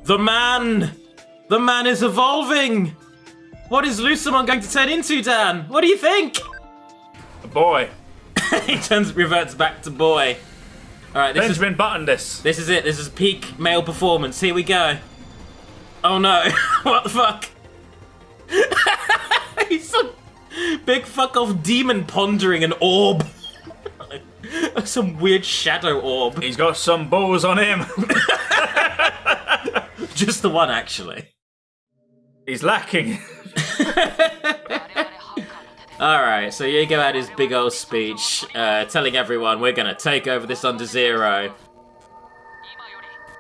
The man! The man is evolving! What is Lucimon going to turn into, Dan? What do you think? A boy. He reverts back to boy. Alright, Benjamin Button this. This is it. This is peak male performance. Here we go. Oh no. What the fuck? He's some big fuck off demon pondering an orb. Some weird shadow orb. He's got some balls on him. Just the one, actually. He's lacking. Alright, so Yago had his big old speech, telling everyone we're gonna take over this Under Zero.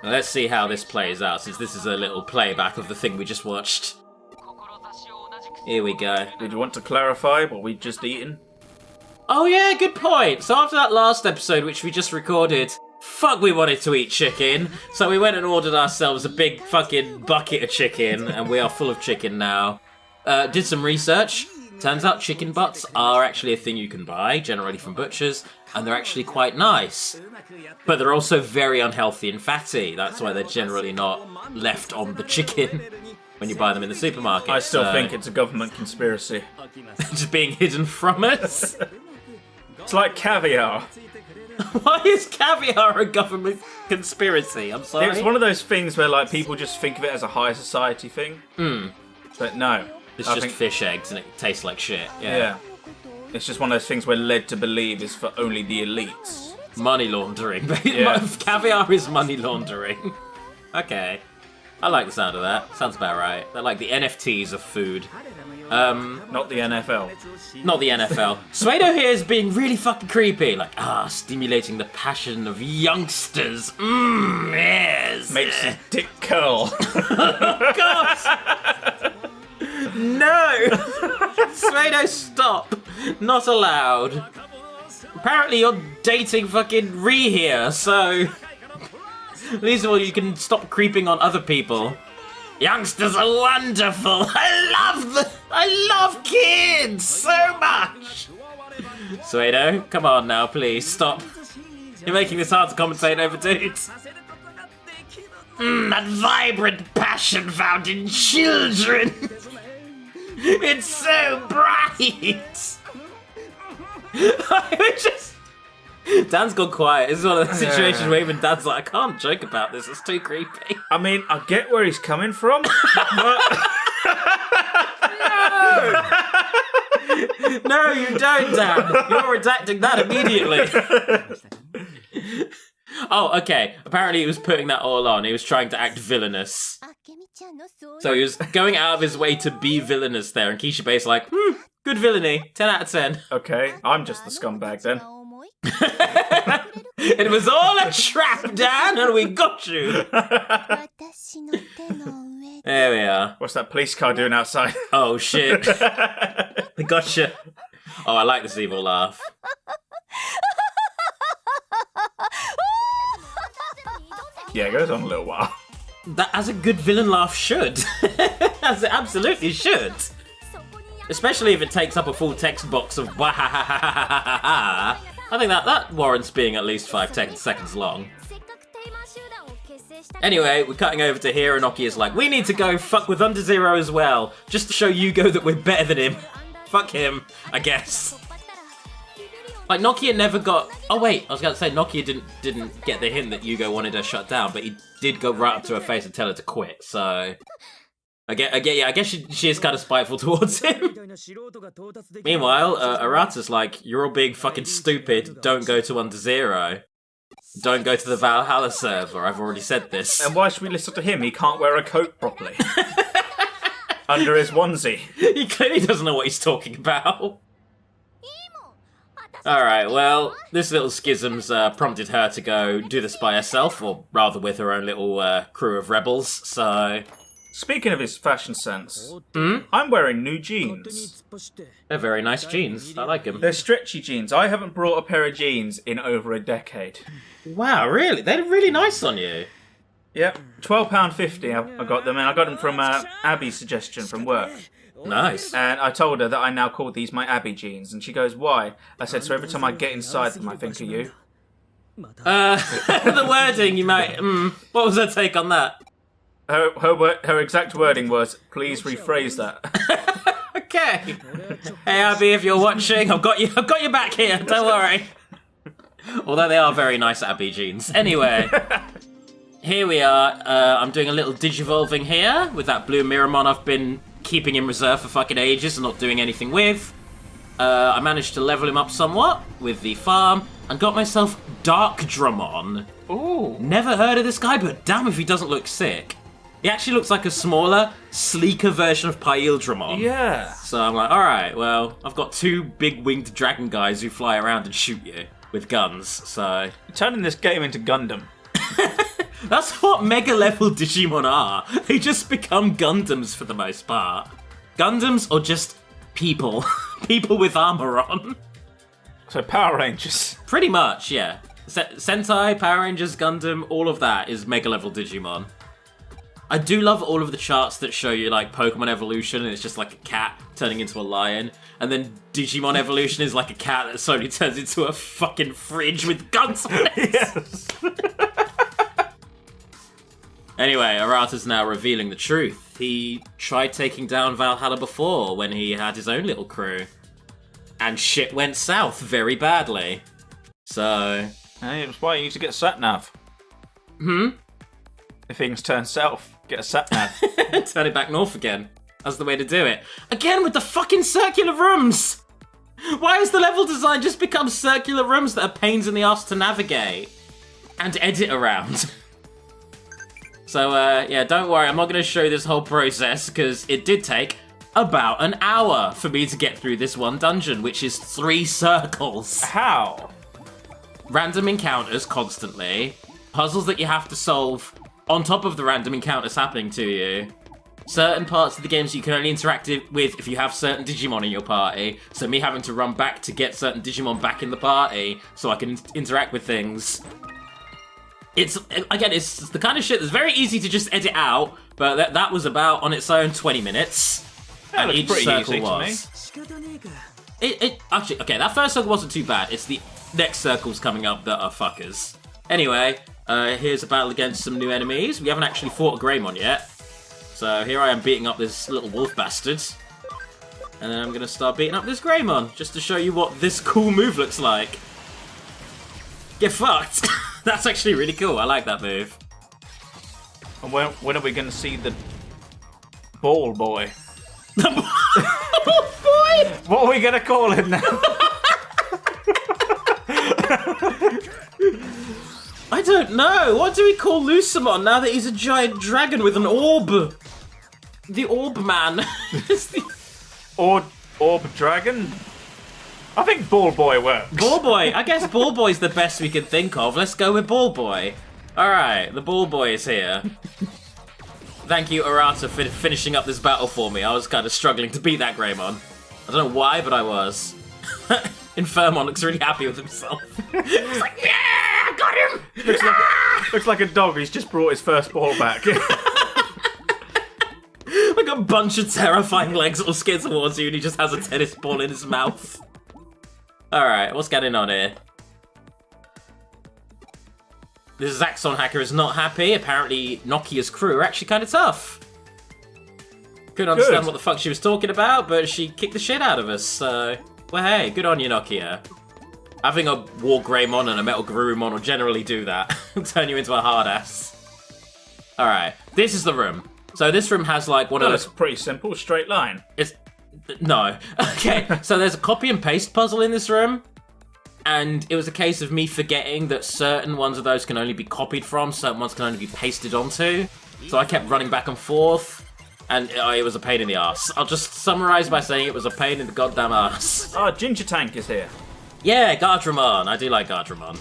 Now, let's see how this plays out, since this is a little playback of the thing we just watched. Here we go. Did you want to clarify what we'd just eaten? Oh yeah, good point. So after that last episode, which we just recorded, fuck, we wanted to eat chicken. So we went and ordered ourselves a big fucking bucket of chicken, and we are full of chicken now. Did some research. Turns out chicken butts are actually a thing you can buy, generally from butchers, and they're actually quite nice. But they're also very unhealthy and fatty. That's why they're generally not left on the chicken when you buy them in the supermarket. I still think it's a government conspiracy. Just being hidden from us. It's like caviar. Why is caviar a government conspiracy? I'm sorry. It's one of those things where like people just think of it as a high society thing. But no. It's just fish eggs and it tastes like shit. Yeah. It's just one of those things we're led to believe is for only the elites. Money laundering. Yeah. Caviar is money laundering. Okay. I like the sound of that. Sounds about right. They're like the NFTs of food. Not the NFL. Not the NFL. Suedo here is being really fucking creepy. Like, stimulating the passion of youngsters. Yes. Makes his dick curl. God! No! Suedo, stop. Not allowed. Apparently you're dating fucking Ree here, so... At least you can stop creeping on other people. Youngsters are wonderful. I love kids so much. Suedo, come on now, please stop. You're making this hard to commentate over dudes. That vibrant passion found in children. It's so bright. Dan's gone quiet. This is one of the situations where even Dan's like, I can't joke about this, it's too creepy. I mean, I get where he's coming from, but... No, you don't, Dan. You're redacting that immediately. Oh, okay. Apparently he was putting that all on. He was trying to act villainous. So he was going out of his way to be villainous there, and Kishibe's like, good villainy. 10 out of 10. Okay, I'm just the scumbag then. It was all a trap, Dan, and we got you. There we are. What's that police car doing outside? Oh, shit. I gotcha. Oh, I like this evil laugh. Yeah, it goes on a little while. That, as a good villain laugh should. As it absolutely should. Especially if it takes up a full text box of I think that warrants being at least 5 seconds long. Anyway, we're cutting over to here, and Nokia is like, we need to go fuck with Under Zero as well, just to show Yugo that we're better than him. Fuck him, I guess. Like, Nokia never got... Oh, wait, I was going to say Nokia didn't get the hint that Yugo wanted her shut down, but he did go right up to her face and tell her to quit, so... I guess she is kind of spiteful towards him. Meanwhile, Arata's like, you're all being fucking stupid, don't go to Under Zero. Don't go to the Valhalla server, I've already said this. And why should we listen to him? He can't wear a coat properly. Under his onesie. He clearly doesn't know what he's talking about. Alright, well, this little schism's prompted her to go do this by herself, or rather with her own little crew of rebels, so... Speaking of his fashion sense, I'm wearing new jeans. They're very nice jeans, I like them. They're stretchy jeans. I haven't brought a pair of jeans in over a decade. Wow, really? They're really nice on you. Yep, £12.50 I got them, and I got them from Abby's suggestion from work. Nice. And I told her that I now call these my Abby jeans, and she goes, why? I said, so every time I get inside them, I think of you. The wording, you might... what was her take on that? Her exact wording was, "Please rephrase that." Okay. Hey Abby, if you're watching, I've got you back here. Don't worry. Although they are very nice Abby jeans. Anyway, here we are. I'm doing a little digivolving here with that blue Miramon I've been keeping in reserve for fucking ages and not doing anything with. I managed to level him up somewhat with the farm and got myself Dark Dramon. Ooh. Never heard of this guy, but damn if he doesn't look sick. He actually looks like a smaller, sleeker version of Paildramon. Yeah. So I'm like, alright, well, I've got 2 big winged dragon guys who fly around and shoot you with guns, so... You're turning this game into Gundam. That's what mega level Digimon are. They just become Gundams for the most part. Gundams or just people. People with armor on. So Power Rangers. Pretty much, yeah. Sentai, Power Rangers, Gundam, all of that is mega level Digimon. I do love all of the charts that show you, like, Pokemon evolution, and it's just like a cat turning into a lion. And then Digimon evolution is like a cat that slowly turns into a fucking fridge with guns on it. Yes. Anyway, Arata's now revealing the truth. He tried taking down Valhalla before when he had his own little crew. And shit went south very badly. So... Hey, that's why you need to get a sat-nav. If things turn south, get a sat-nav. Turn it back north again. That's the way to do it. Again with the fucking circular rooms! Why has the level design just become circular rooms that are pains in the ass to navigate and edit around? So, yeah, don't worry, I'm not going to show you this whole process, because it did take about an hour for me to get through this one dungeon, which is 3 circles. How? Random encounters constantly, puzzles that you have to solve on top of the random encounters happening to you. Certain parts of the games you can only interact with if you have certain Digimon in your party, so me having to run back to get certain Digimon back in the party so I can interact with things. It's the kind of shit that's very easy to just edit out, but that was about, on its own, 20 minutes. That and looks each pretty circle easy was. to me. Actually, okay, that first circle wasn't too bad. It's the next circles coming up that are fuckers. Anyway, here's a battle against some new enemies. We haven't actually fought a Greymon yet. So here I am beating up this little wolf bastard. And then I'm going to start beating up this Greymon, just to show you what this cool move looks like. Get fucked! That's actually really cool, I like that move. And when are we going to see the ball boy? The ball boy? What are we going to call him now? I don't know. What do we call Lucimon now that he's a giant dragon with an orb? The Orb Man. Orb dragon? I think Ball Boy works. Ball Boy. I guess Ball Boy's the best we could think of. Let's go with Ball Boy. Alright, the Ball Boy is here. Thank you, Arata, for finishing up this battle for me. I was kind of struggling to beat that Greymon. I don't know why, but I was. Infirmon looks really happy with himself. He's like, yeah, I got him! Looks like a dog who's just brought his first ball back. Like a bunch of terrifying legs all skid towards you and he just has a tennis ball in his mouth. Alright, what's going on here? This Zaxxon hacker is not happy. Apparently, Nokia's crew are actually kind of tough. Couldn't understand what the fuck she was talking about, but she kicked the shit out of us, so... Well, hey, good on you, Nokia. Having a War Greymon and a Metal Garurumon will generally do that. Turn you into a hard ass. Alright, this is the room. So this room has like one of those... It's pretty simple, straight line. It's... No. Okay, so there's a copy and paste puzzle in this room. And it was a case of me forgetting that certain ones of those can only be copied from, certain ones can only be pasted onto. So I kept running back and forth. And it was a pain in the ass. I'll just summarise by saying it was a pain in the goddamn ass. Oh, Ginger Tank is here. Yeah, Gardramon. I do like Gardramon.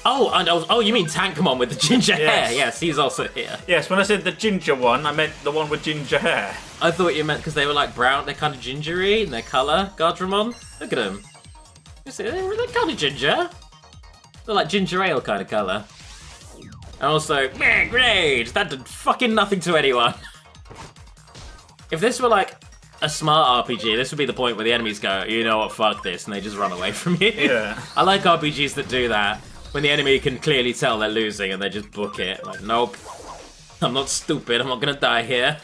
Oh, and oh, you mean Tankmon with the ginger hair? Yes, he's also here. Yes, when I said the ginger one, I meant the one with ginger hair. I thought you meant because they were like brown, they're kind of gingery in their colour, Gardramon. Look at them. You see, they're kind of ginger. They're like ginger ale kind of colour. And also, great! That did fucking nothing to anyone. If this were like a smart RPG, this would be the point where the enemies go, you know what, fuck this, and they just run away from you. Yeah. I like RPGs that do that. When the enemy can clearly tell they're losing and they just book it. Like, nope. I'm not stupid, I'm not gonna die here.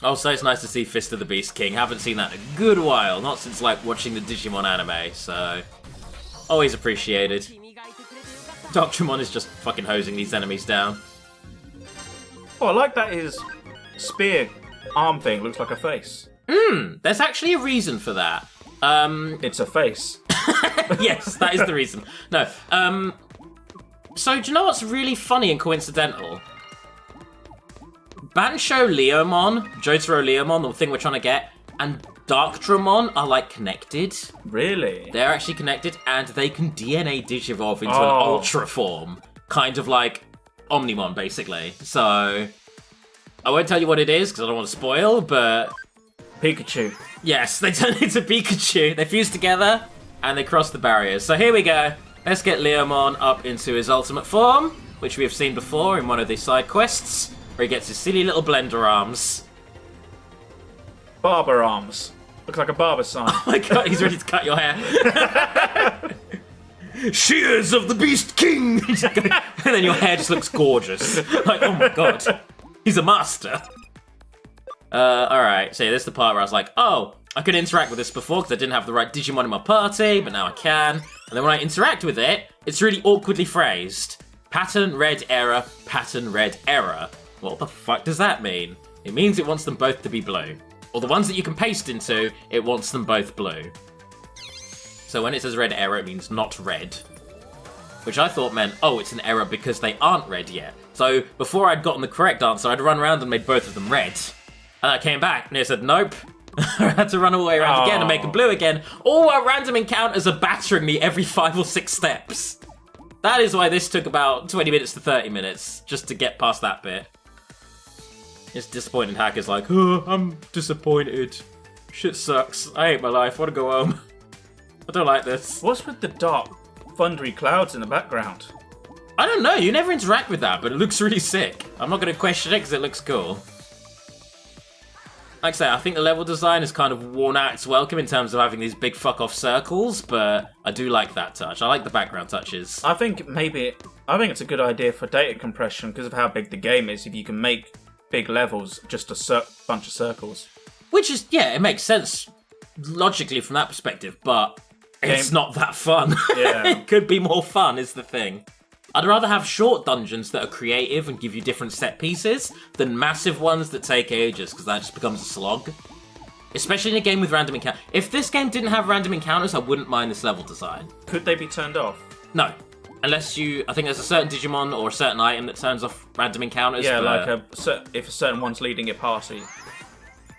Also, it's nice to see Fist of the Beast King. Haven't seen that in a good while. Not since, like, watching the Digimon anime, so... Always appreciated. Doctremon is just fucking hosing these enemies down. Oh, I like that his spear arm thing looks like a face. There's actually a reason for that. It's a face. Yes, that is the reason. No, so do you know what's really funny and coincidental? Bansho Leomon, Jotaro Leomon, the thing we're trying to get, and Darkdramon are, like, connected. Really? They're actually connected, and they can DNA Digivolve into an Ultra form. Kind of like Omnimon, basically. So, I won't tell you what it is, because I don't want to spoil, but... Pikachu. Yes, they turn into Pikachu. They fuse together, and they cross the barriers. So here we go. Let's get Leomon up into his ultimate form, which we have seen before in one of these side quests, where he gets his silly little blender arms. Barber arms. Looks like a barber sign. Oh my god, he's ready to cut your hair. Shears of the Beast King! And then your hair just looks gorgeous. Like, oh my god. He's a master. Alright, so this is the part where I was like, oh, I could interact with this before because I didn't have the right Digimon in my party, but now I can. And then when I interact with it, it's really awkwardly phrased. Pattern red error, pattern red error. What the fuck does that mean? It means it wants them both to be blue. Or the ones that you can paste into, it wants them both blue. So when it says red error, it means not red. Which I thought meant, oh, it's an error because they aren't red yet. So before I'd gotten the correct answer, I'd run around and made both of them red. And I came back and it said, nope. I had to run all the way around again and make them blue again. All our random encounters are battering me every 5 or 6 steps. That is why this took about 20 minutes to 30 minutes, just to get past that bit. It's disappointing hacker's like, oh, I'm disappointed. Shit sucks. I hate my life. I want to go home. I don't like this. What's with the dark, thundery clouds in the background? I don't know. You never interact with that, but it looks really sick. I'm not going to question it because it looks cool. Like I say, I think the level design has kind of worn out its welcome in terms of having these big fuck-off circles, but I do like that touch. I like the background touches. I think it's a good idea for data compression because of how big the game is, if you can make big levels, just a bunch of circles. Which is, yeah, it makes sense logically from that perspective, but it's not that fun. Yeah. It could be more fun, is the thing. I'd rather have short dungeons that are creative and give you different set pieces than massive ones that take ages, because that just becomes a slog. Especially in a game with random encounters. If this game didn't have random encounters, I wouldn't mind this level design. Could they be turned off? No. Unless I think there's a certain Digimon or a certain item that turns off random encounters. Yeah, but... like if a certain one's leading your party.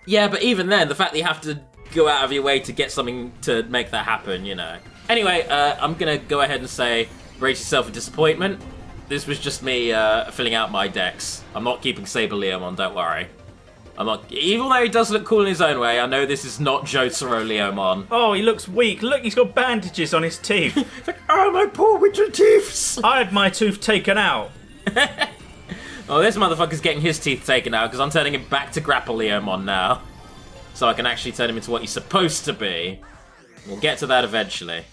Yeah, but even then, the fact that you have to go out of your way to get something to make that happen, you know. Anyway, I'm going to go ahead and say, brace yourself for disappointment. This was just me filling out my decks. I'm not keeping Saber Leomon, don't worry. I'm not. Even though he does look cool in his own way, I know this is not Jotaro Leomon. Oh, he looks weak. Look, he's got bandages on his teeth. It's like, oh, my poor winter teeth. I had my tooth taken out. Oh, this motherfucker's getting his teeth taken out because I'm turning him back to Grapple Leomon now. So I can actually turn him into what he's supposed to be. We'll get to that eventually.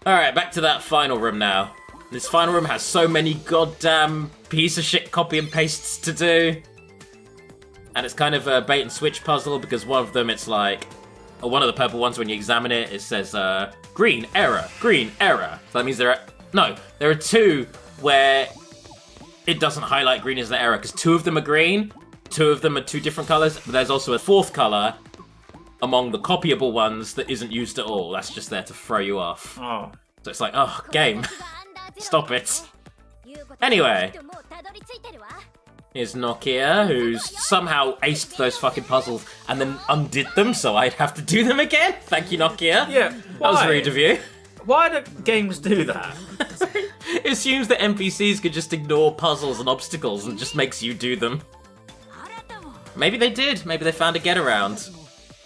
Alright, back to that final room now. This final room has so many goddamn piece of shit copy and pastes to do. And it's kind of a bait and switch puzzle because one of them, it's like, one of the purple ones, when you examine it, it says green error, green error. So that means there are 2 where it doesn't highlight green as the error because 2 of them are green, 2 of them are 2 different colors, but there's also a 4th color among the copyable ones that isn't used at all. That's just there to throw you off. Oh. So it's like, oh, game. Stop it. Anyway. Here's Nokia, who's somehow aced those fucking puzzles and then undid them, so I'd have to do them again. Thank you, Nokia. Yeah, why? That was rude of you. Why do games do that? It assumes that NPCs could just ignore puzzles and obstacles and just makes you do them. Maybe they did. Maybe they found a get-around.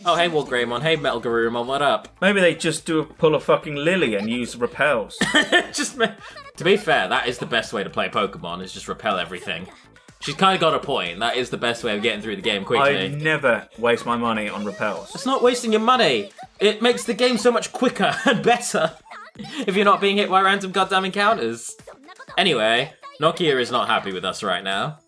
Oh, hey, Wargreymon. Hey, Metal Garurumon, what up? Maybe they just pull a fucking Lily and use repels. To be fair, that is the best way to play Pokemon, is just repel everything. She's kind of got a point. That is the best way of getting through the game quickly. I never waste my money on repels. It's not wasting your money. It makes the game so much quicker and better if you're not being hit by random goddamn encounters. Anyway, Nokia is not happy with us right now.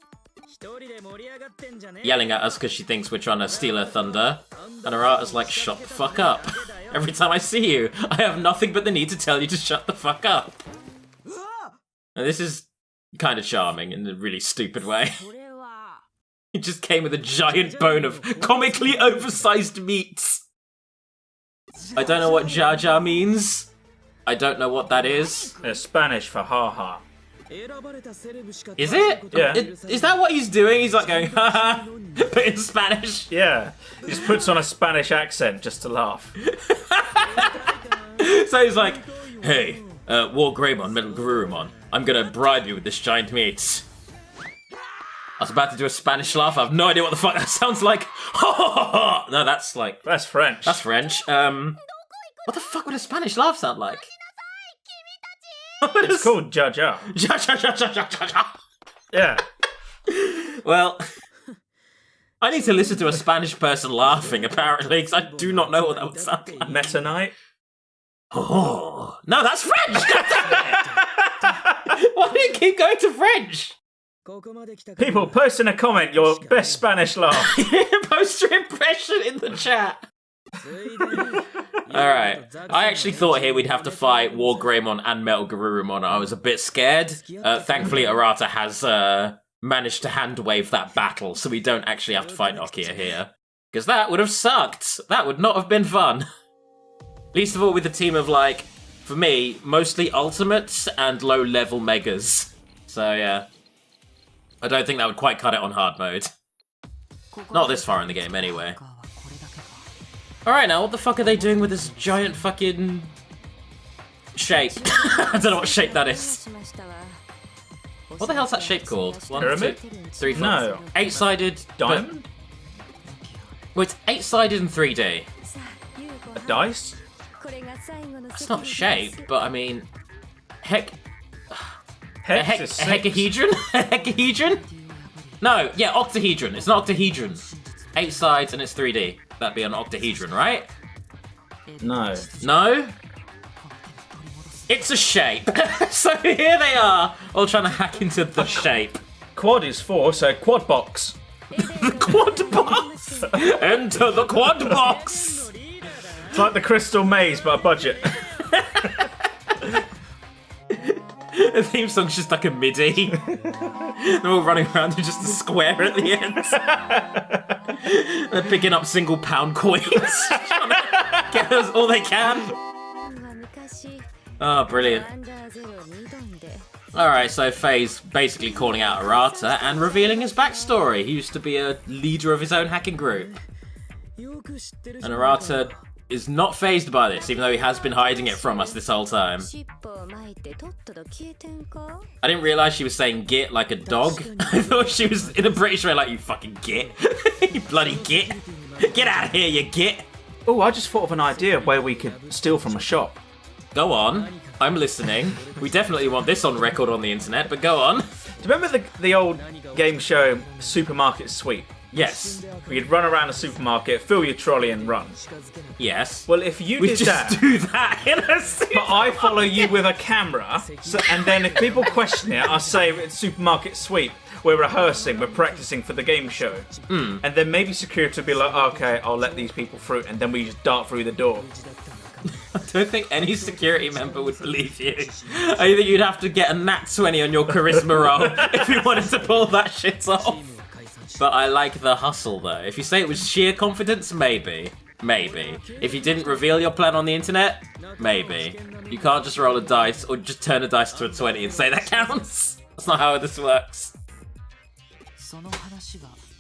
Yelling at us because she thinks we're trying to steal her thunder. And Arata's like, shut the fuck up. Every time I see you, I have nothing but the need to tell you to shut the fuck up. And this is kind of charming in a really stupid way. He just came with a giant bone of comically oversized meats. I don't know what Jar Jar means. I don't know what that is. It's Spanish for ha-ha. Is it? Yeah. Is that what he's doing? He's like going, haha, but in Spanish. Yeah. He just puts on a Spanish accent just to laugh. So he's like, hey, War Greymon, Metal Garurumon, I'm gonna bribe you with this giant meat. I was about to do a Spanish laugh. I have no idea what the fuck that sounds like. No, that's like... That's French. That's French. What the fuck would a Spanish laugh sound like? It's called Jar Jar. Yeah. Well, I need to listen to a Spanish person laughing, apparently, because I do not know what that would sound like. Meta Knight? Oh, no, that's French! Why do you keep going to French? People, post in a comment your best Spanish laugh. Post your impression in the chat. Alright, I actually thought here we'd have to fight War Greymon and Metal Garurumon. I was a bit scared. Thankfully, Arata has managed to hand-wave that battle, so we don't actually have to fight Nokia here. Because that would have sucked. That would not have been fun. Least of all with a team of, like, for me, mostly ultimates and low-level megas. So, yeah. I don't think that would quite cut it on hard mode. Not this far in the game, anyway. Alright, now what the fuck are they doing with this giant fucking... shape? I don't know what shape that is. What the hell's that shape called? 1, Pyramid? 2, 3, 4. No. 8-sided... Diamond? Well, it's 8-sided in 3D. A dice? It's not shape, but I mean... Hex A is six. hecahedron? A hecahedron? No, yeah, octahedron. It's an octahedron. 8 sides and it's 3D. That'd be an octahedron, right? No. No? It's a shape. So here they are, all trying to hack into the shape. Quad is 4, so quad box. The quad box! Enter the quad box! It's like the Crystal Maze, but a budget. The theme song's just like a MIDI. They're all running around with just a square at the end. They're picking up single pound coins. Trying to get us all they can. Oh, brilliant. Alright, so Faye's basically calling out Arata and revealing his backstory. He used to be a leader of his own hacking group. And Arata is not fazed by this, even though he has been hiding it from us this whole time. I didn't realise she was saying git like a dog. I thought she was in a British way like, you fucking git. You bloody git. Get out of here, you git. Oh, I just thought of an idea of where we could steal from a shop. Go on. I'm listening. We definitely want this on record on the internet, but go on. Do you remember the old game show Supermarket Sweep? Yes. You'd run around a supermarket, fill your trolley and run. Yes. Well, if you We did just that, do that in a but I follow you with a camera, and then if people question it, I say it's Supermarket Sweep. We're rehearsing, we're practicing for the game show. And then maybe security would be like, okay, I'll let these people through, and then we just dart through the door. I don't think any security member would believe you. I think you'd have to get a nat 20 on your charisma roll if you wanted to pull that shit off. But I like the hustle, though. If you say it was sheer confidence, maybe. Maybe. If you didn't reveal your plan on the internet, maybe. You can't just roll a dice or just turn a dice to a 20 and say that counts. That's not how this works.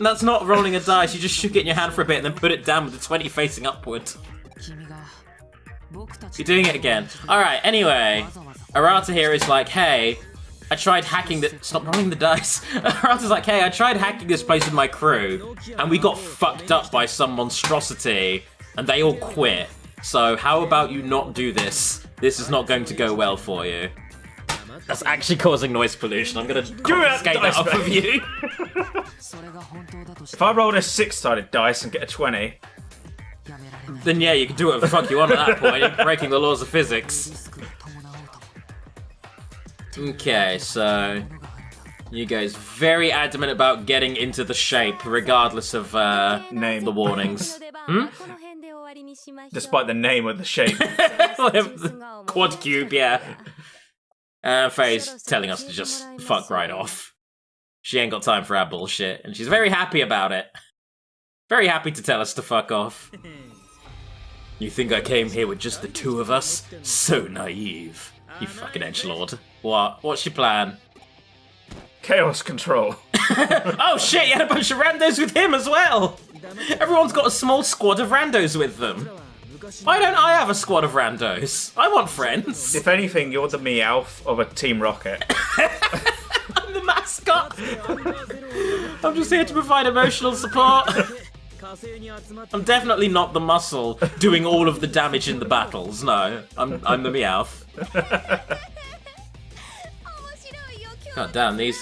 That's not rolling a dice. You just shook it in your hand for a bit and then put it down with the 20 facing upward. You're doing it again. Alright, anyway. Arata here is like, hey, I tried hacking the... Stop rolling the dice. Arata's like, hey, I tried hacking this place with my crew, and we got fucked up by some monstrosity, and they all quit. So how about you not do this? This is not going to go well for you. That's actually causing noise pollution. I'm going to confiscate that off of you. If I rolled a 6-sided dice and get a 20... Then yeah, you can do whatever the fuck you want at that point. You're breaking the laws of physics. Okay, so Yugo's very adamant about getting into the shape, regardless of Name. the warnings. Despite the name of the shape. Quad cube, yeah. Faye's telling us to just fuck right off. She ain't got time for our bullshit, and she's very happy about it. Very happy to tell us to fuck off. You think I came here with just the two of us? So naive. You fucking edgelord. What? What's your plan? Chaos control. Oh shit, you had a bunch of randos with him as well! Everyone's got a small squad of randos with them. Why don't I have a squad of randos? I want friends. If anything, you're the Meowth of a Team Rocket. I'm the mascot. I'm just here to provide emotional support. I'm definitely not the muscle doing all of the damage in the battles. No, I'm the Meowth. God damn, these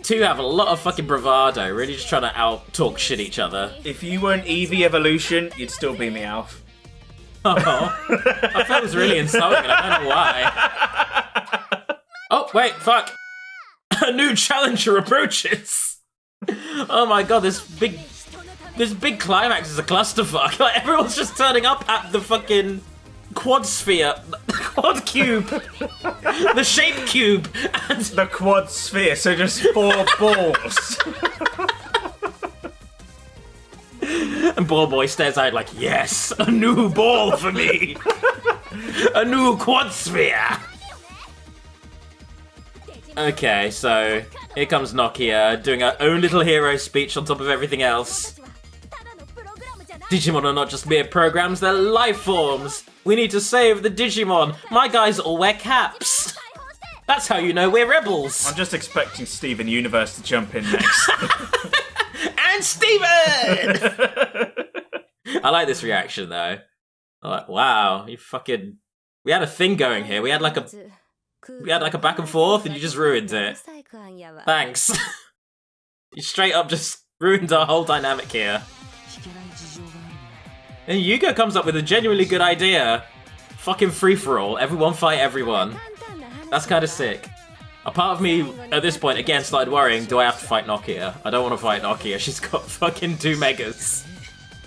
two have a lot of fucking bravado, really just trying to out-talk shit each other. If you weren't Eevee Evolution, you'd still be Meowth. Oh, I felt it was really insulting, and I don't know why. Oh, wait, fuck. A new challenger approaches. Oh my god, this big climax is a clusterfuck. Like, everyone's just turning up at the fucking quad sphere, quad cube, the shape cube, and the quad sphere, so just 4 balls. And Ball Boy stares out like, yes, a new ball for me, a new quad sphere. Okay, so here comes Nokia doing her own little hero speech on top of everything else. Digimon are not just mere programs, they're life forms. We need to save the Digimon. My guys all wear caps. That's how you know we're rebels. I'm just expecting Steven Universe to jump in next. And Steven! I like this reaction though. I'm like, wow, you fucking... We had a thing going here. We had like a back and forth and you just ruined it. Thanks. You straight up just ruined our whole dynamic here. And Yugo comes up with a genuinely good idea. Fucking free-for-all. Everyone fight everyone. That's kind of sick. A part of me, at this point, again, started worrying, do I have to fight Nokia? I don't want to fight Nokia. She's got fucking 2 megas.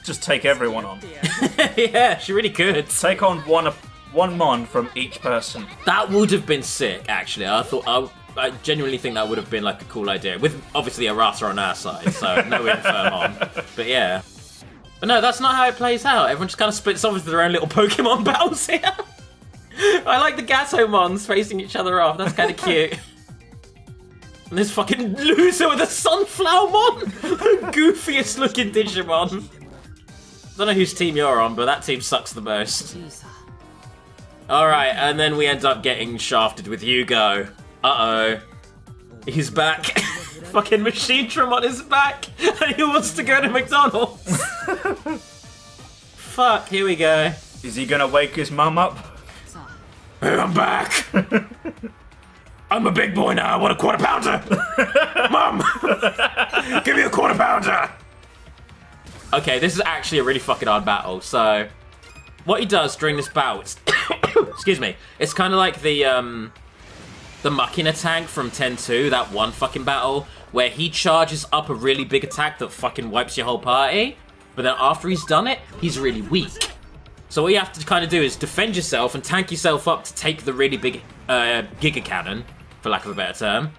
Just take everyone on. Yeah, she really could. Take on one mon from each person. That would have been sick, actually. I genuinely think that would have been like a cool idea. With, obviously, Arata on our side, so no Infirmon. But yeah. But no, that's not how it plays out. Everyone just kind of splits off into their own little Pokemon battles here. I like the Gatomons facing each other off. That's kind of cute. And this fucking loser with a Sunflower Mon! The goofiest looking Digimon. I don't know whose team you're on, but that team sucks the most. Alright, and then we end up getting shafted with Yugo. Uh-oh. He's back. Fucking Machine Tremon is back! And he wants to go to McDonald's! Fuck, here we go. Is he gonna wake his mum up? Hey, I'm back! I'm a big boy now, I want a quarter pounder! Mum! Give me a quarter pounder! Okay, this is actually a really fucking hard battle, so... What he does during this battle is... Excuse me. It's kind of like the Machina tank from 10-2, that one fucking battle, where he charges up a really big attack that fucking wipes your whole party, but then after he's done it, he's really weak. So what you have to kind of do is defend yourself and tank yourself up to take the really big Giga Cannon, for lack of a better term.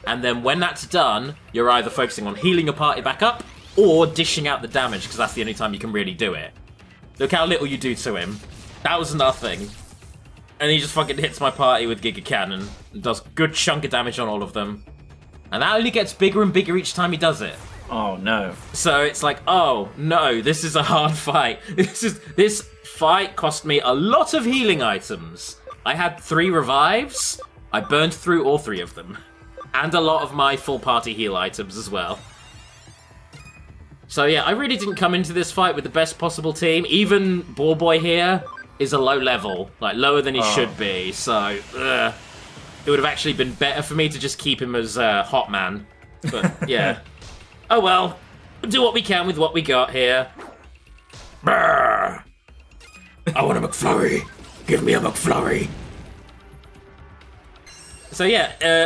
And then when that's done, you're either focusing on healing your party back up, or dishing out the damage, because that's the only time you can really do it. Look how little you do to him. That was nothing. And he just fucking hits my party with Giga Cannon, and does a good chunk of damage on all of them. And that only gets bigger and bigger each time he does it. Oh no. So it's like, oh no, this is a hard fight. This fight cost me a lot of healing items. I had 3 revives. I burned through all 3 of them. And a lot of my full party heal items as well. So yeah, I really didn't come into this fight with the best possible team. Even Ball Boy here is a low level, like lower than he should be. So it would have actually been better for me to just keep him as Hot Man. But yeah. Oh well, we'll do what we can with what we got here. Brrr. I want a McFlurry. Give me a McFlurry. I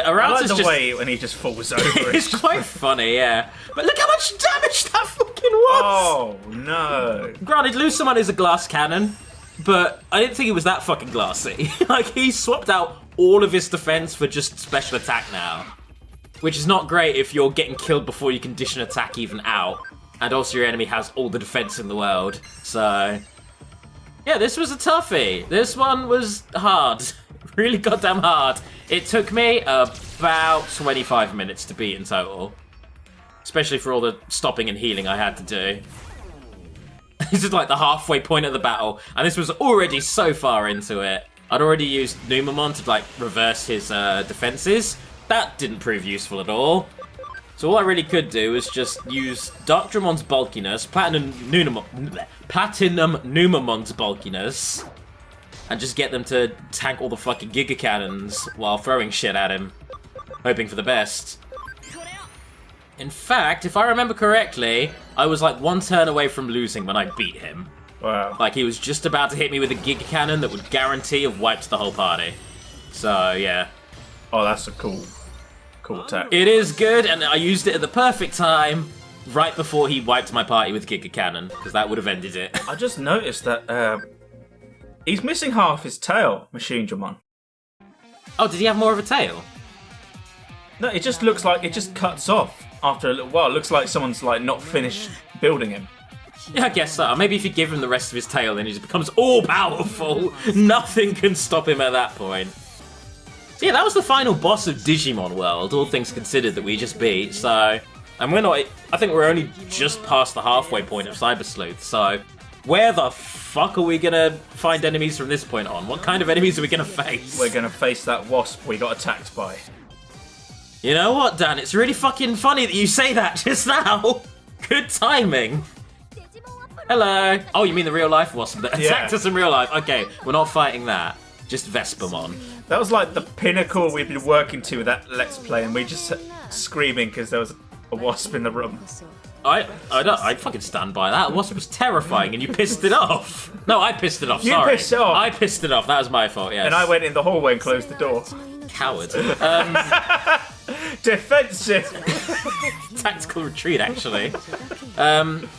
Arata's like the just... way when he just falls over. It's quite funny, yeah. But look how much damage that fucking was! Oh, no. Granted, Lusamon is a glass cannon, but I didn't think it was that fucking glassy. Like, he swapped out all of his defense for just special attack now. Which is not great if you're getting killed before you can dish an attack even out. And also your enemy has all the defense in the world. So... yeah, this was a toughie. This one was hard. Really goddamn hard. It took me about 25 minutes to beat in total. Especially for all the stopping and healing I had to do. This is like the halfway point of the battle, and this was already so far into it. I'd already used Numamon to like reverse his defenses. That didn't prove useful at all. So all I really could do was just use Darkdramon's bulkiness, Platinum Numamon's bulkiness, and just get them to tank all the fucking Giga Cannons while throwing shit at him, hoping for the best. In fact, if I remember correctly, I was like one turn away from losing when I beat him. Wow. Like, he was just about to hit me with a Giga Cannon that would guarantee have wiped the whole party. So, yeah. Oh, that's a cool attack. It is good, and I used it at the perfect time, right before he wiped my party with Giga Cannon, because that would have ended it. I just noticed that he's missing half his tail, Machine Dramon. Oh, did he have more of a tail? No, it just looks like it just cuts off after a little while. It looks like someone's like not finished building him. Yeah, I guess so. Maybe if you give him the rest of his tail, then he just becomes all-powerful. Nothing can stop him at that point. So yeah, that was the final boss of Digimon World, all things considered, that we just beat, so... and we're not... I think we're only just past the halfway point of Cyber Sleuth, so... where the fuck are we gonna find enemies from this point on? What kind of enemies are we gonna face? We're gonna face that wasp we got attacked by. You know what, Dan? It's really fucking funny that you say that just now. Good timing. Hello. Oh, you mean the real life wasp that attacked us in real life? Okay, we're not fighting that. Just Vespermon. That was like the pinnacle we've been working to with that Let's Play, and we just screaming because there was a wasp in the room. I fucking stand by that. Wasp was terrifying, and you pissed it off. No, I pissed it off. You sorry. pissed it off. I pissed it off. That was my fault. Yes. And I went in the hallway and closed the door. Coward. Defensive. Tactical retreat, actually.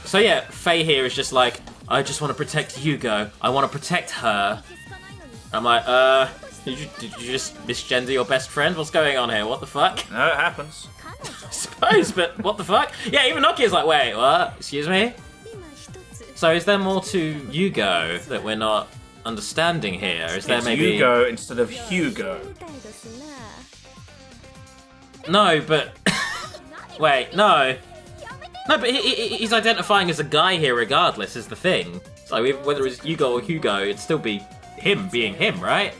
So yeah, Faye here is just like, I just want to protect Hugo. I want to protect her. I'm like, did you just misgender your best friend? What's going on here? What the fuck? No, it happens. I suppose, but what the fuck? Yeah, even Nokia's like, wait, what? Excuse me? So is there more to Hugo that we're not understanding here? Is there maybe... Hugo instead of Hugo. No, but... wait, no. No, but he's identifying as a guy here regardless, is the thing. So whether it's Hugo or Hugo, it'd still be him being him, right?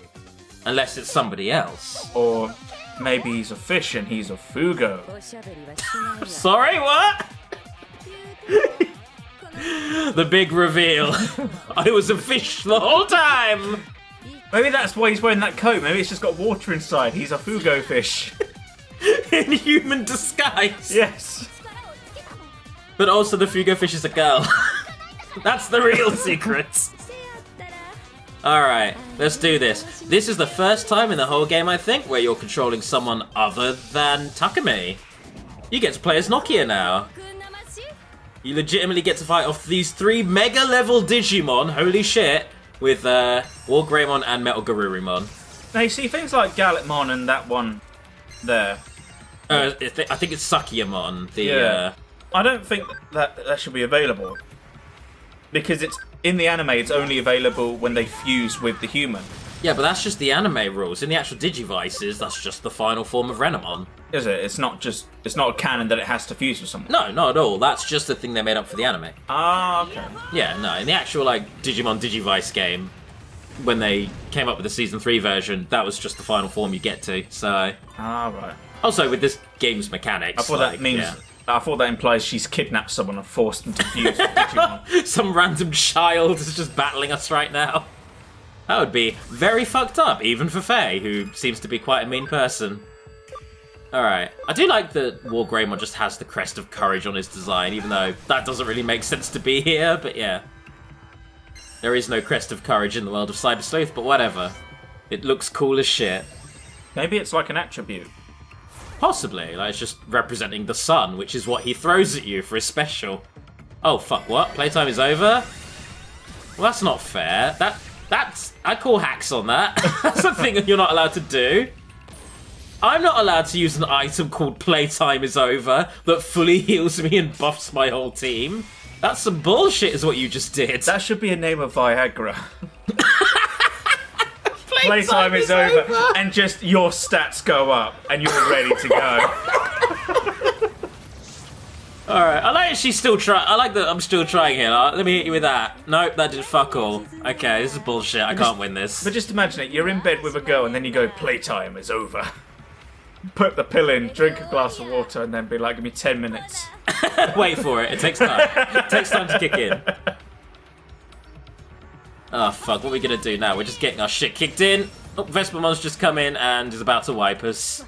Unless it's somebody else. Or maybe he's a fish and he's a Fugo. Sorry, what? The big reveal. I was a fish the whole time. Maybe that's why he's wearing that coat. Maybe it's just got water inside. He's a Fugo fish. In human disguise. Yes. But also the Fugo fish is a girl. That's the real secret. Alright, let's do this. This is the first time in the whole game, I think, where you're controlling someone other than Takumi. You get to play as Nokia now. You legitimately get to fight off these 3 mega-level Digimon, holy shit, with Wargreymon and Metal Garurumon. Now, you see things like Gallantmon and that one there. I think it's Sakyamon. I don't think that should be available. Because it's in the anime, it's only available when they fuse with the human. Yeah, but that's just the anime rules. In the actual Digivices, that's just the final form of Renamon. Is it? It's not a canon that it has to fuse with someone. No, not at all. That's just the thing they made up for the anime. Ah, okay. Yeah, no. In the actual Digimon Digivice game, when they came up with the Season 3 version, that was just the final form you get to. So. Ah, right. Also, with this game's mechanics, I thought that means. Yeah. I thought that implies she's kidnapped someone and forced them to fuse with Digimon. Some random child is just battling us right now. That would be very fucked up, even for Faye, who seems to be quite a mean person. Alright. I do like that Wargreymon just has the crest of courage on his design, even though that doesn't really make sense to be here, but yeah. There is no crest of courage in the world of Cyber Sleuth, but whatever. It looks cool as shit. Maybe it's like an attribute. Possibly. Like, it's just representing the sun, which is what he throws at you for his special. Oh, fuck, what? Playtime is over? Well, that's not fair. That's... I call hacks on that. That's a thing that you're not allowed to do. I'm not allowed to use an item called Playtime is over that fully heals me and buffs my whole team. That's some bullshit is what you just did. That should be a name of Viagra. Playtime is over. And just your stats go up and you're ready to go. Alright, I like that she's still trying. I like that I'm still trying here. Let me hit you with that. Nope, that did fuck all. Okay, this is bullshit. I can't win this. But just imagine it. You're in bed with a girl and then you go, playtime is over. Put the pill in, drink a glass of water, and then be like, give me 10 minutes. Wait for it. It takes time. It takes time to kick in. Oh, fuck. What are we going to do now? We're just getting our shit kicked in. Oh, Vespermon's just come in and is about to wipe us.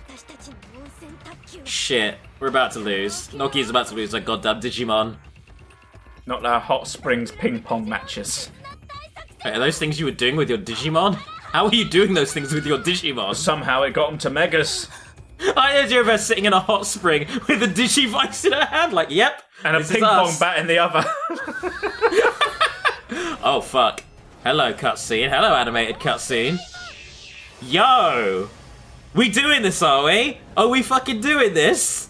Shit. We're about to lose. Nokia's about to lose like goddamn Digimon. Not our hot springs ping pong matches. Wait, are those things you were doing with your Digimon? How are you doing those things with your Digimon? Somehow it got them to Megas. I heard you over sitting in a hot spring with a Digivice in her hand, like, yep. And a ping pong bat in the other. Oh, fuck. Hello, cutscene. Hello, animated cutscene. Yo! We doing this, are we? Are we fucking doing this?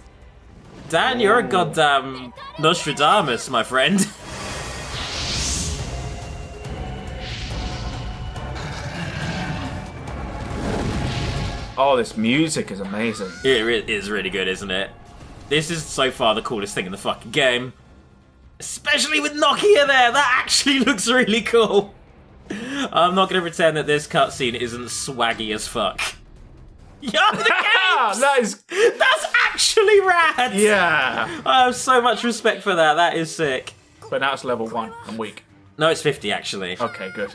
Dan, you're a goddamn Nostradamus, my friend. Oh, this music is amazing. It is really good, isn't it? This is so far the coolest thing in the fucking game. Especially with Nokia there, that actually looks really cool. I'm not going to pretend that this cutscene isn't swaggy as fuck. Yo, the games! That's actually rad! Yeah! I have so much respect for that, that is sick. But now it's level 1, I'm weak. No, it's 50 actually. Okay, good.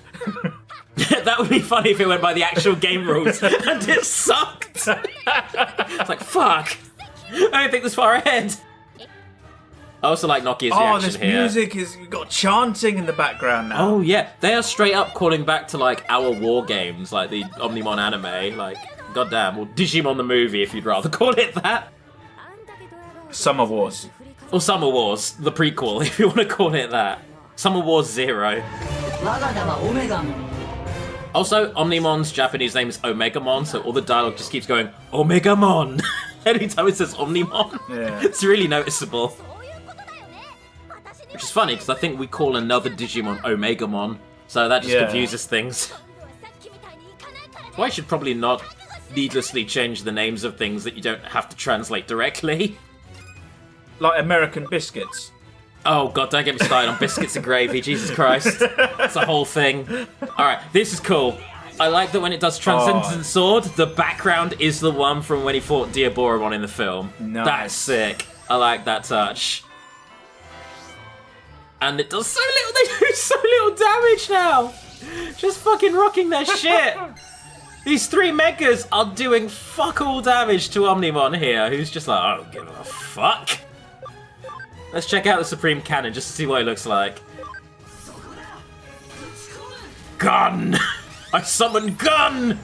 That would be funny if it went by the actual game rules and it sucked. It's like, fuck. I don't think this far ahead. I also like Nokia's reaction here. Oh, this here. music is... You've got chanting in the background now. Oh, yeah. They are straight up calling back to, like, our war games, like the Omnimon anime. Like, goddamn. Or Digimon the movie, if you'd rather call it that. Summer Wars. Or Summer Wars, the prequel, if you want to call it that. Summer Wars 0. Also, Omnimon's Japanese name is Omegamon, so all the dialogue just keeps going, Omegamon! Anytime it says Omnimon. Yeah. It's really noticeable. Which is funny, because I think we call another Digimon Omegamon, so that just confuses things. Why should probably not needlessly change the names of things that you don't have to translate directly. Like American biscuits. Oh god, don't get me started on biscuits and gravy, Jesus Christ. It's a whole thing. Alright, this is cool. I like that when it does Transcendent Sword, the background is the one from when he fought Diaboromon in the film. Nice. That's sick. I like that touch. And it does so little, they do so little damage now! Just fucking rocking their shit! These 3 megas are doing fuck all damage to Omnimon here, who's just like, I don't give a fuck. Let's check out the Supreme Cannon just to see what it looks like. Gun! I summon Gun!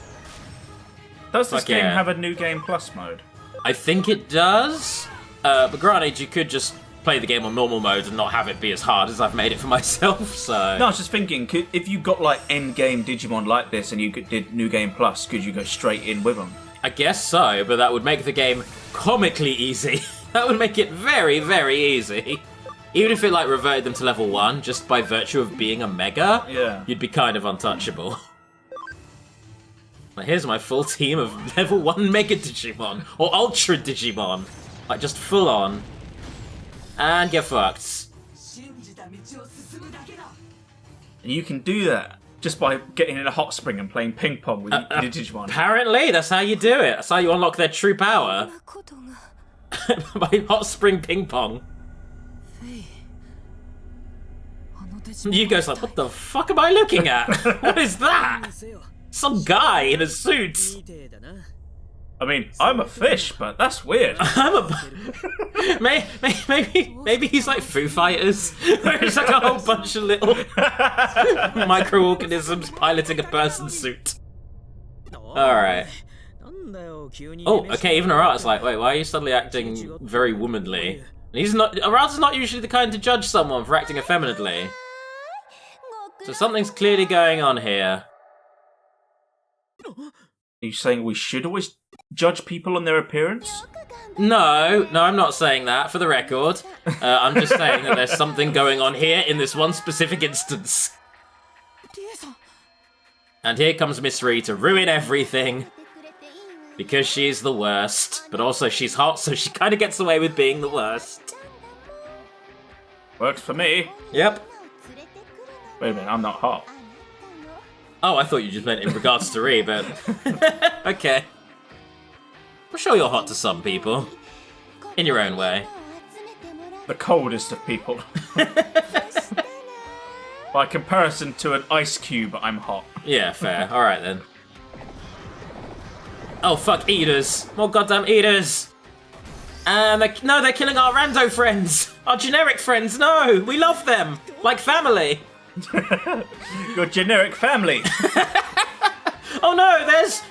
Does this game have a New Game Plus mode? I think it does. But granted, you could just play the game on normal mode and not have it be as hard as I've made it for myself, so... No, I was just thinking, if you got, like, end-game Digimon like this and you did New Game Plus, could you go straight in with them? I guess so, but that would make the game comically easy. That would make it very, very easy. Even if it, like, reverted them to level 1, just by virtue of being a Mega, you'd be kind of untouchable. Like, here's my full team of level 1 Mega Digimon, or Ultra Digimon. Like, just full on. And get fucked. And you can do that just by getting in a hot spring and playing ping pong with your Digimon. Apparently, that's how you do it. That's how you unlock their true power. By hot spring ping pong. You guys like, what the fuck am I looking at? What is that? Some guy in a suit. I mean, I'm a fish, but that's weird. Maybe he's like Foo Fighters. Where it's like a whole bunch of little microorganisms piloting a person suit. Alright. Oh, okay, even Arata's like, wait, why are you suddenly acting very womanly? And he's not. Arata's not usually the kind to judge someone for acting effeminately. So something's clearly going on here. Are you saying we should always judge people on their appearance? No, I'm not saying that, for the record. I'm just saying that there's something going on here in this one specific instance. And here comes Miss Ree to ruin everything. Because she's the worst. But also she's hot, so she kind of gets away with being the worst. Works for me. Yep. Wait a minute, I'm not hot. Oh, I thought you just meant in regards to Ree, but... okay. I'm sure you're hot to some people. In your own way. The coldest of people. By comparison to an ice cube, I'm hot. Yeah, fair. Alright then. Oh, fuck, eaters. More goddamn eaters. And they're killing our rando friends. Our generic friends, no. We love them. Like family. Your generic family. Oh no, there's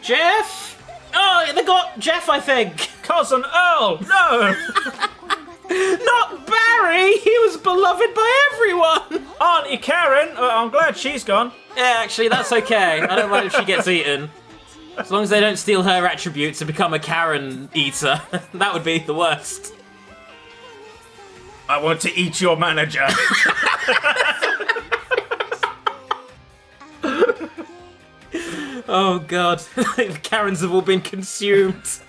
Jeff. Oh, they got Jeff, I think. Cousin Earl, no. Not Barry. He was beloved by everyone. Auntie Karen, I'm glad she's gone. Yeah, actually, that's okay. I don't mind if she gets eaten. As long as they don't steal her attributes and become a Karen eater. That would be the worst. I want to eat your manager. Oh god, the Karens have all been consumed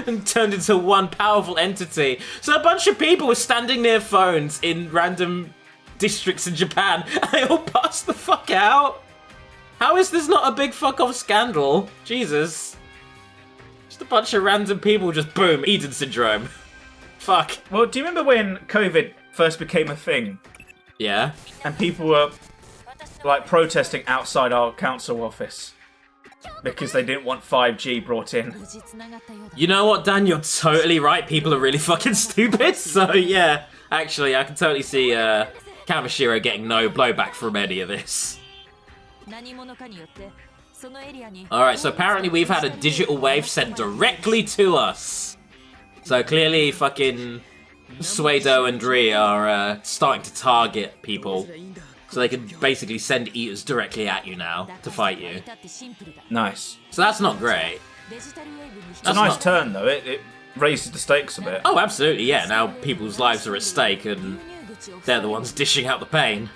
and turned into one powerful entity. So a bunch of people were standing near phones in random districts in Japan and they all passed the fuck out. How is this not a big fuck off scandal? Jesus. Just a bunch of random people just boom, Eden syndrome. Fuck. Well, do you remember when COVID first became a thing? Yeah. And people were like protesting outside our council office because they didn't want 5G brought in. You know what, Dan? You're totally right. People are really fucking stupid. So yeah, actually, I can totally see Kamishiro getting no blowback from any of this. Alright, so apparently we've had a digital wave sent directly to us. So clearly fucking Suedo and Ri are starting to target people. So they can basically send eaters directly at you now to fight you. Nice. So that's not great. It's a nice turn though, it raises the stakes a bit. Oh, absolutely, yeah. Now people's lives are at stake and they're the ones dishing out the pain.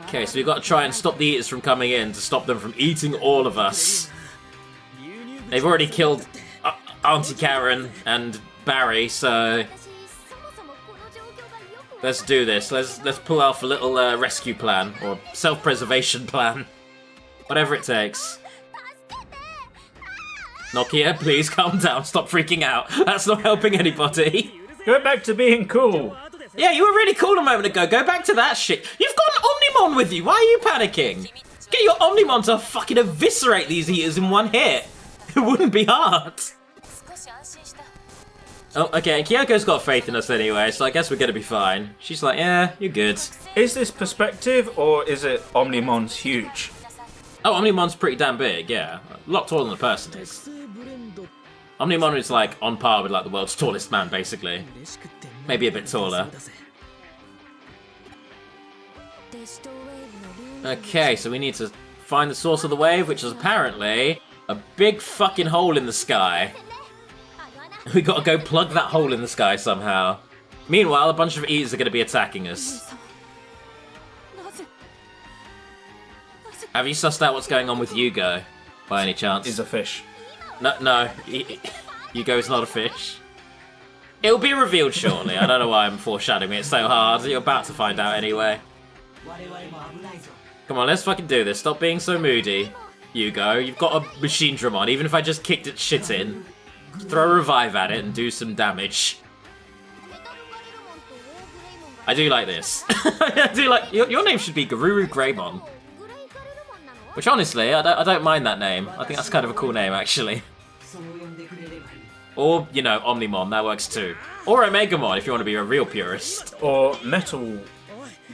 Okay, so we've got to try and stop the eaters from coming in to stop them from eating all of us. They've already killed Auntie Karen and Barry, so let's do this. Let's pull off a little rescue plan or self-preservation plan, whatever it takes. Nokia, please calm down. Stop freaking out. That's not helping anybody. Go back to being cool. Yeah, you were really cool a moment ago. Go back to that shit. You've got an Omnimon with you. Why are you panicking? Get your Omnimon to fucking eviscerate these eaters in one hit. It wouldn't be hard. Oh, okay. Kyoko's got faith in us anyway, so I guess we're gonna be fine. She's like, yeah, you're good. Is this perspective or is it Omnimon's huge? Oh, Omnimon's pretty damn big, yeah. A lot taller than a person is. Omnimon is like on par with like the world's tallest man, basically. Maybe a bit taller. Okay, so we need to find the source of the wave, which is apparently a big fucking hole in the sky. We gotta go plug that hole in the sky somehow. Meanwhile, a bunch of eaters are gonna be attacking us. Have you sussed out what's going on with Yugo, by any chance? He's a fish. No, Yugo is not a fish. It'll be revealed shortly. I don't know why I'm foreshadowing it so hard. You're about to find out anyway. Come on, let's fucking do this. Stop being so moody, Yugo. You've got a machine drum on. Even if I just kicked its shit in, throw a revive at it and do some damage. I do like this. I do like your name should be Garuru Greymon. Which honestly, I don't mind that name. I think that's kind of a cool name actually. Or, you know, Omnimon, that works too. Or Omegamon if you want to be a real purist. Or Metal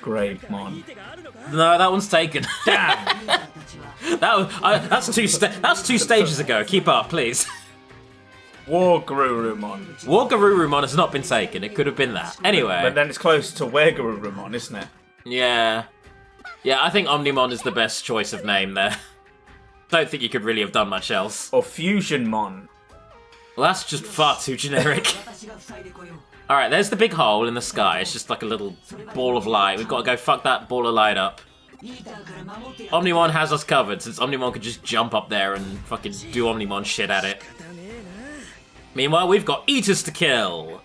Gravemon. No, that one's taken. Damn! That's two stages ago. Keep up, please. Wargarurumon. Wargarurumon has not been taken. It could have been that. Anyway. But then it's close to Wargarurumon, isn't it? Yeah. Yeah, I think Omnimon is the best choice of name there. Don't think you could really have done much else. Or Fusionmon. Well, that's just far too generic. Alright, there's the big hole in the sky. It's just like a little ball of light. We've got to go fuck that ball of light up. Omnimon has us covered, since Omnimon could just jump up there and fucking do Omnimon shit at it. Meanwhile, we've got Eaters to kill.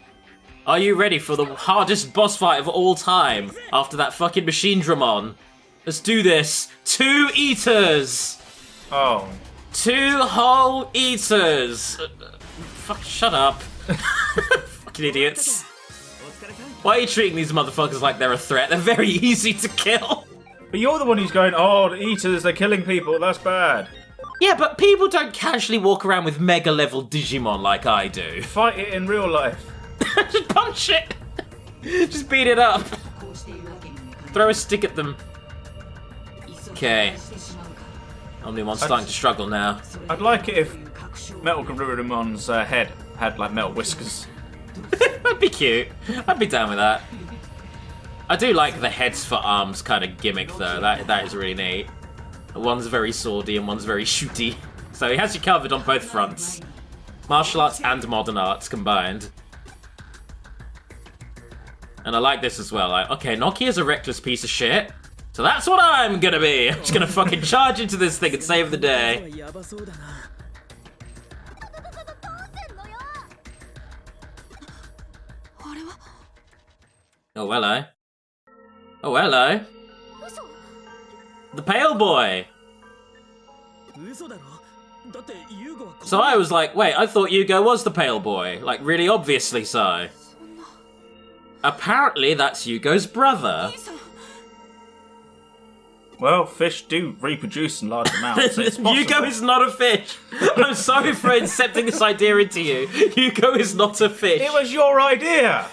Are you ready for the hardest boss fight of all time after that fucking Machine Dramon? Let's do this. 2 Eaters! Oh. 2 whole Eaters! Fuck, shut up. Fucking idiots. Why are you treating these motherfuckers like they're a threat? They're very easy to kill. But you're the one who's going, oh, the Eaters, they're killing people, that's bad. Yeah, but people don't casually walk around with mega level Digimon like I do. Fight it in real life. Just punch it! Just beat it up. Throw a stick at them. Okay. Omnimon's starting to struggle now. I'd like it if Metal Garurumon's head had like metal whiskers. That'd be cute. I'd be down with that. I do like the heads for arms kind of gimmick though. That is really neat. One's very swordy and one's very shooty. So he has you covered on both fronts. Martial arts and modern arts combined. And I like this as well. Like, okay, Nokia's a reckless piece of shit. So that's what I'm gonna be. I'm just gonna fucking charge into this thing and save the day. Oh, hello. Oh, hello. The pale boy. So I was like, wait, I thought Yugo was the pale boy. Like, really obviously so. Apparently, that's Yugo's brother. Well, fish do reproduce in large amounts. So it's Yugo is not a fish. I'm sorry for incepting this idea into you. Yugo is not a fish. It was your idea.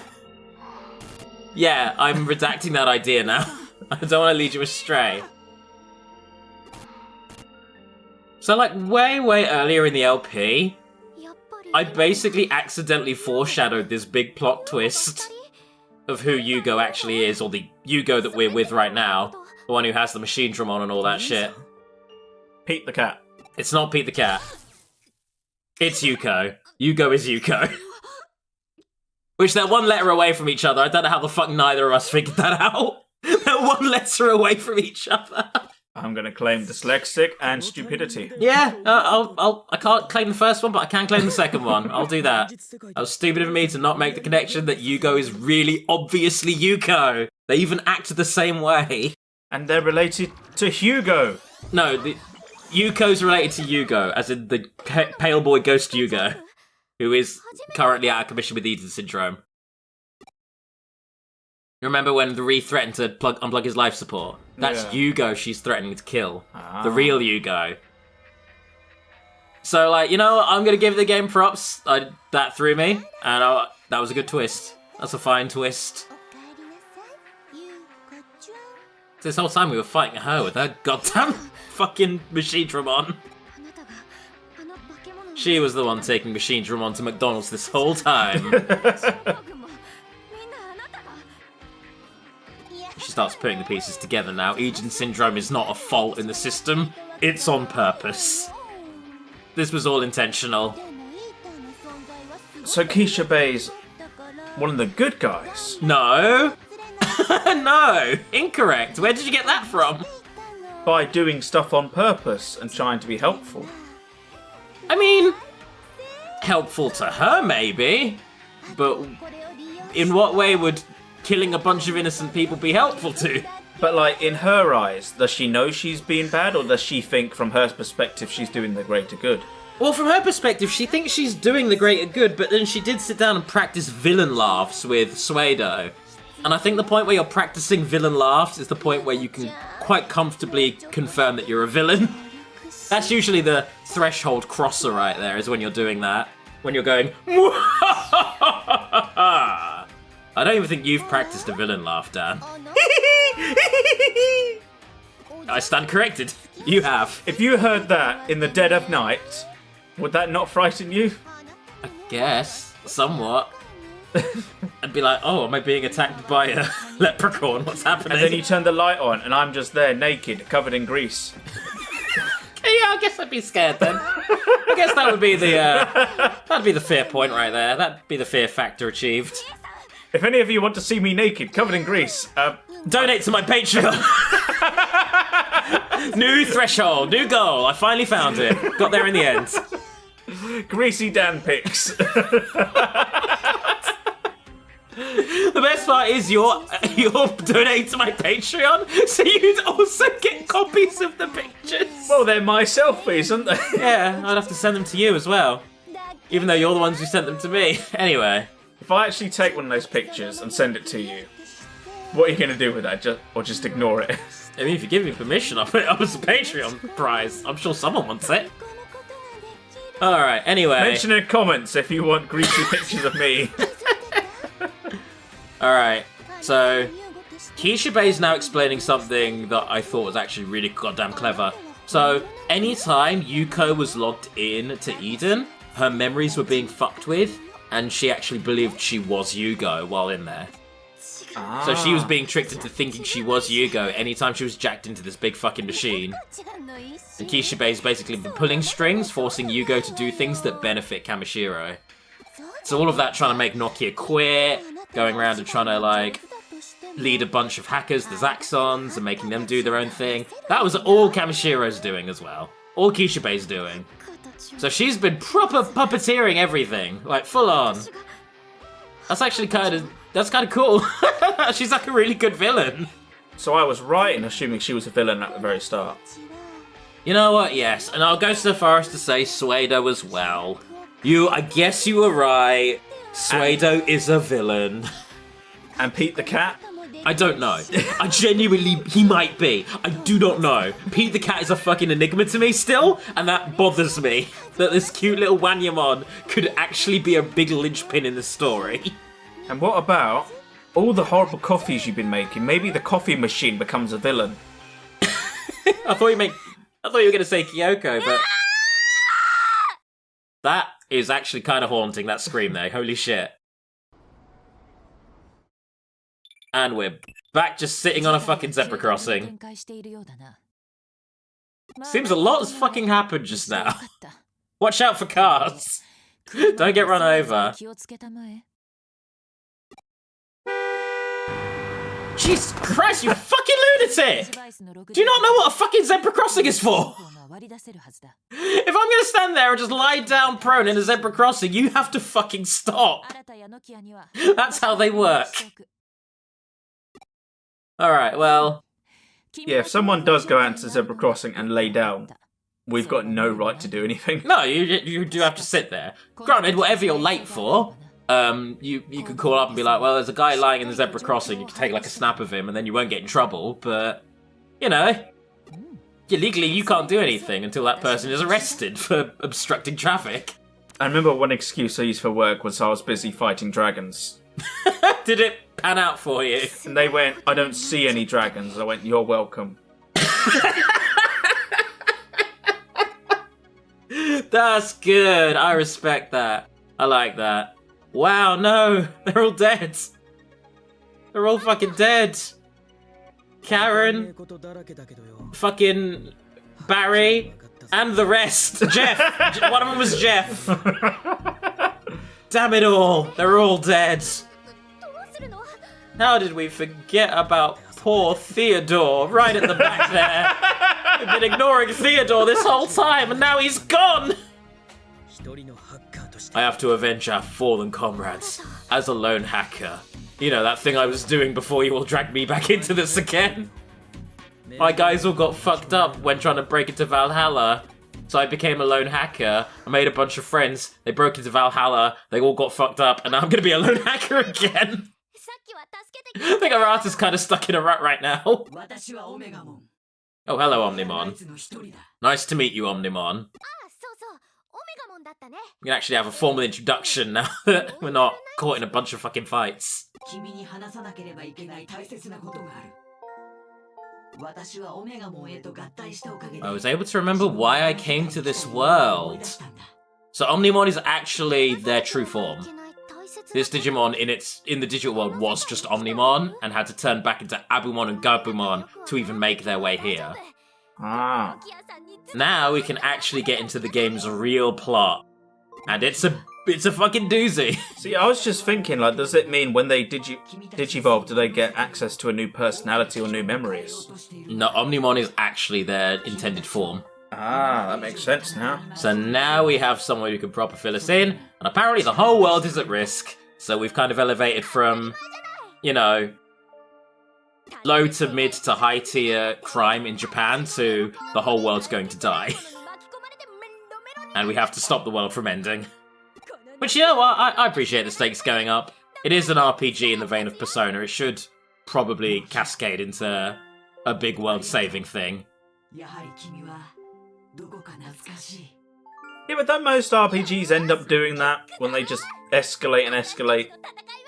Yeah, I'm redacting that idea now. I don't want to lead you astray. So, like, way earlier in the LP, I basically accidentally foreshadowed this big plot twist of who Yugo actually is, or the Yugo that we're with right now. The one who has the Machine Dramon and all that shit. Pete the cat. It's not Pete the cat. It's Yuko. Yugo is Yuko. Which they're one letter away from each other. I don't know how the fuck neither of us figured that out. They're one letter away from each other. I'm gonna claim dyslexic and stupidity. Yeah, I can't claim the first one, but I can claim the second one. I'll do that. That was stupid of me to not make the connection that Yugo is really obviously Yuko. They even act the same way. And they're related to Hugo. No, Yuko's related to Yugo, as in the pale boy ghost Yugo, who is currently out of commission with Eden syndrome. You remember when the Ree threatened to unplug his life support? That's Yugo she's threatening to kill. The real Yugo. So, like, you know what? I'm going to give the game props. That threw me, and that was a good twist. That's a fine twist. This whole time we were fighting her with her goddamn fucking Machine Dramon. She was the one taking Machine Dramon to McDonald's this whole time. She starts putting the pieces together now. Eden syndrome is not a fault in the system. It's on purpose. This was all intentional. So Keisha Bay's one of the good guys? No. No. Incorrect. Where did you get that from? By doing stuff on purpose and trying to be helpful. I mean, helpful to her maybe, but in what way would killing a bunch of innocent people be helpful to? But like, in her eyes, does she know she's being bad, or does she think from her perspective she's doing the greater good? Well, from her perspective, she thinks she's doing the greater good, but then she did sit down and practice villain laughs with Suedo. And I think the point where you're practicing villain laughs is the point where you can quite comfortably confirm that you're a villain. That's usually the threshold crosser right there, is when you're doing that. When you're going, I don't even think you've practiced a villain laugh, Dan. I stand corrected. You have. If you heard that in the dead of night, would that not frighten you? I guess. Somewhat. I'd be like, oh, am I being attacked by a leprechaun? What's happening? And then you turn the light on, and I'm just there, naked, covered in grease. Yeah, I guess I'd be scared then. I guess that would be that'd be the fear point right there. That'd be the fear factor achieved. If any of you want to see me naked, covered in grease, donate to my Patreon. New threshold, new goal. I finally found it. Got there in the end. Greasy Dan pics. The best part is you're donating to my Patreon, so you'd also get copies of the pictures. Well, they're my selfies, aren't they? Yeah, I'd have to send them to you as well. Even though you're the ones who sent them to me. Anyway. If I actually take one of those pictures and send it to you, what are you going to do with that? Or just ignore it? I mean, if you give me permission, I'll put it up as a Patreon prize. I'm sure someone wants it. Alright, anyway. Mention in the comments if you want greasy pictures of me. Alright, so Keisha Bay's now explaining something that I thought was actually really goddamn clever. So, anytime Yuko was logged in to Eden, her memories were being fucked with, and she actually believed she was Yugo while in there. So she was being tricked into thinking she was Yugo anytime she was jacked into this big fucking machine. And Keisha Bay's basically been pulling strings, forcing Yugo to do things that benefit Kamishiro. So all of that trying to make Nokia quit, going around and trying to, like, lead a bunch of hackers, the Zaxxons, and making them do their own thing. That was all Kamishiro's doing as well. All Keisha Bay's doing. So she's been proper puppeteering everything, like, full on. That's actually kind of cool. She's like a really good villain. So I was right in assuming she was a villain at the very start. You know what, yes, and I'll go so far as to say Suedo as well. I guess you were right. Suedo is a villain. And Pete the Cat? I don't know. I genuinely, he might be. I do not know. Pete the Cat is a fucking enigma to me still, and that bothers me. That this cute little Wanyamon could actually be a big linchpin in the story. And what about all the horrible coffees you've been making? Maybe the coffee machine becomes a villain. I thought you were going to say Kyoko, but... That is actually kind of haunting, that scream there. Holy shit. And we're back just sitting on a fucking zebra crossing. Seems a lot has fucking happened just now. Watch out for cars. Don't get run over. Jesus Christ, you fucking lunatic! Do you not know what a fucking zebra crossing is for? If I'm gonna stand there and just lie down prone in a zebra crossing, you have to fucking stop. That's how they work. Alright, well... Yeah, if someone does go out into zebra crossing and lay down, we've got no right to do anything. No, you do have to sit there. Granted, whatever you're late for, you could call up and be like, well, there's a guy lying in the zebra crossing, you can take like a snap of him and then you won't get in trouble, but, you know, legally you can't do anything until that person is arrested for obstructing traffic. I remember one excuse I used for work was I was busy fighting dragons. Did it pan out for you? And they went, I don't see any dragons. And I went, you're welcome. That's good. I respect that. I like that. Wow, no. They're all dead. They're all fucking dead. Karen. Fucking Barry. And the rest. Jeff. One of them was Jeff. Damn it all. They're all dead. How did we forget about poor Theodore right at the back there? We've been ignoring Theodore this whole time and now he's gone! I have to avenge our fallen comrades as a lone hacker. You know, that thing I was doing before you all dragged me back into this again. My guys all got fucked up when trying to break into Valhalla. So I became a lone hacker, I made a bunch of friends, they broke into Valhalla, they all got fucked up, and now I'm gonna be a lone hacker again. I think our artist is kind of stuck in a rut right now. Oh, hello, Omnimon. Nice to meet you, Omnimon. We can actually have a formal introduction now that we're not caught in a bunch of fucking fights. I was able to remember why I came to this world. So Omnimon is actually their true form. This Digimon in the digital world was just Omnimon and had to turn back into Abumon and Gabumon to even make their way here. Ah. Now we can actually get into the game's real plot. And it's a fucking doozy. See, I was just thinking, like, does it mean when they digivolve, do they get access to a new personality or new memories? No, Omnimon is actually their intended form. Ah, that makes sense now. So now we have someone who can proper fill us in, and apparently the whole world is at risk. So we've kind of elevated from, you know, low to mid to high tier crime in Japan to the whole world's going to die. And we have to stop the world from ending. Which, you know what, I appreciate the stakes going up. It is an RPG in the vein of Persona. It should probably cascade into a big world-saving thing. Yeah, but don't most RPGs end up doing that when they just escalate and escalate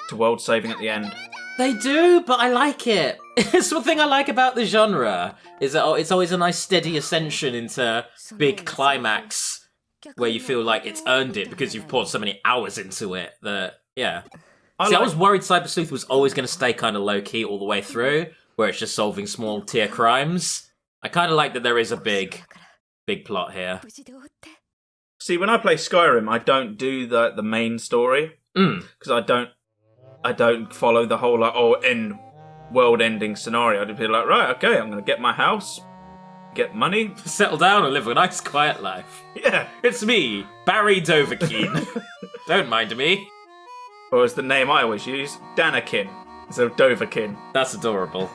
to world saving at the end? They do, but I like it. It's one thing I like about the genre, is that it's always a nice steady ascension into big climax where you feel like it's earned it because you've poured so many hours into it that, yeah. I was worried Cyber Sleuth was always going to stay kind of low-key all the way through, where it's just solving small tier crimes. I kind of like that there is a big plot here. See, when I play Skyrim, I don't do the main story because I don't follow the whole world-ending scenario. I'd be like, right, okay, I'm going to get my house, get money, settle down, and live a nice, quiet life. Yeah, it's me, Barry Dovahkiin. Don't mind me. Or as the name I always use, Danakin. So Dovahkiin. That's adorable.